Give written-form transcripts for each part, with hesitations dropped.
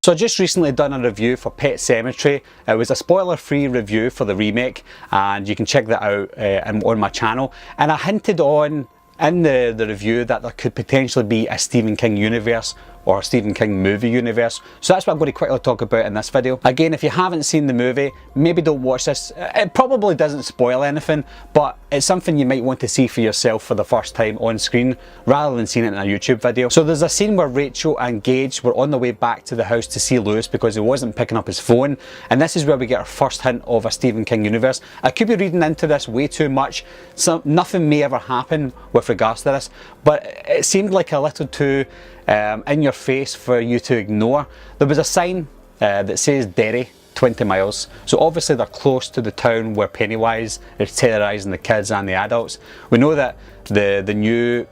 So I just recently done a review for Pet Sematary. It was a spoiler-free review for the remake, and you can check that out on my channel. And I hinted on in the review that there could potentially be a Stephen King universe or a Stephen King movie universe. So that's what I'm going to quickly talk about in this video. Again, if you haven't seen the movie, maybe don't watch this. It probably doesn't spoil anything, but it's something you might want to see for yourself for the first time on screen rather than seeing it in a YouTube video. So there's a scene where Rachel and Gage were on the way back to the house to see Lewis because he wasn't picking up his phone, and this is where we get our first hint of a Stephen King universe. I could be reading into this way too much, so nothing may ever happen with regards to this, but it seemed like a little too in your face for you to ignore. There was a sign that says Derry, 20 miles. So obviously they're close to the town where Pennywise is terrorising the kids and the adults. We know that the new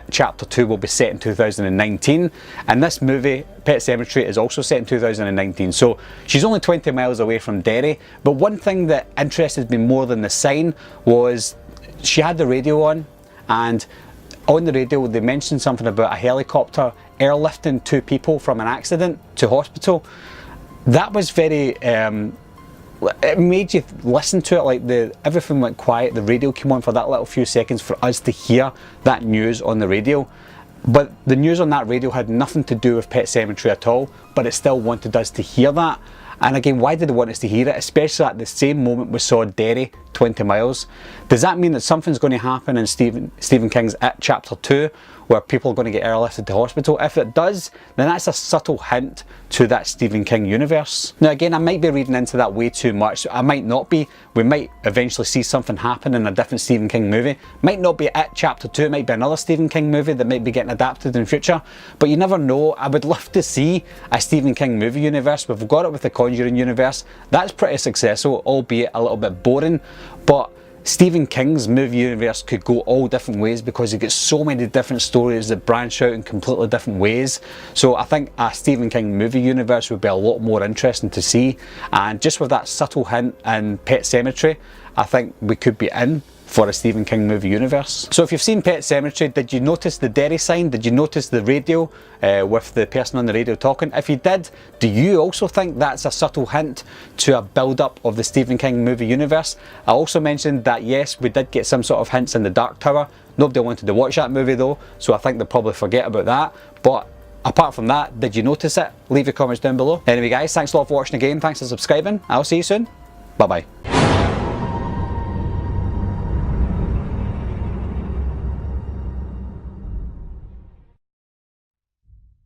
Chapter 2 will be set in 2019, and this movie, Pet Sematary, is also set in 2019. So she's only 20 miles away from Derry. But one thing that interested me more than the sign was she had the radio on, and on the radio they mentioned something about a helicopter airlifting 2 people from an accident to hospital. That was very it made you listen to it, like everything went quiet, the radio came on for that little few seconds for us to hear that news on the radio. But the news on that radio had nothing to do with Pet Sematary at all, but it still wanted us to hear that. And again, why did they want us to hear it? Especially at the same moment we saw Derry, 20 miles. Does that mean that something's going to happen in Stephen King's It Chapter 2 where people are going to get airlifted to hospital? If it does, then that's a subtle hint to that Stephen King universe. Now again, I might be reading into that way too much. I might not be. We might eventually see something happen in a different Stephen King movie. Might not be It Chapter 2, it might be another Stephen King movie that might be getting adapted in future. But you never know. I would love to see a Stephen King movie universe. We've got it with the Conjuring universe. That's pretty successful, albeit a little bit boring. But Stephen King's movie universe could go all different ways because he gets so many different stories that branch out in completely different ways. So I think a Stephen King movie universe would be a lot more interesting to see. And just with that subtle hint in Pet Sematary, I think we could be in for a Stephen King movie universe. So if you've seen Pet Sematary, did you notice the Derry sign? Did you notice the radio with the person on the radio talking? If you did, do you also think that's a subtle hint to a build-up of the Stephen King movie universe? I also mentioned that yes, we did get some sort of hints in the Dark Tower. Nobody wanted to watch that movie though, so I think they'll probably forget about that. But apart from that, did you notice it? Leave your comments down below. Anyway guys, thanks a lot for watching again. Thanks for subscribing. I'll see you soon. Bye bye.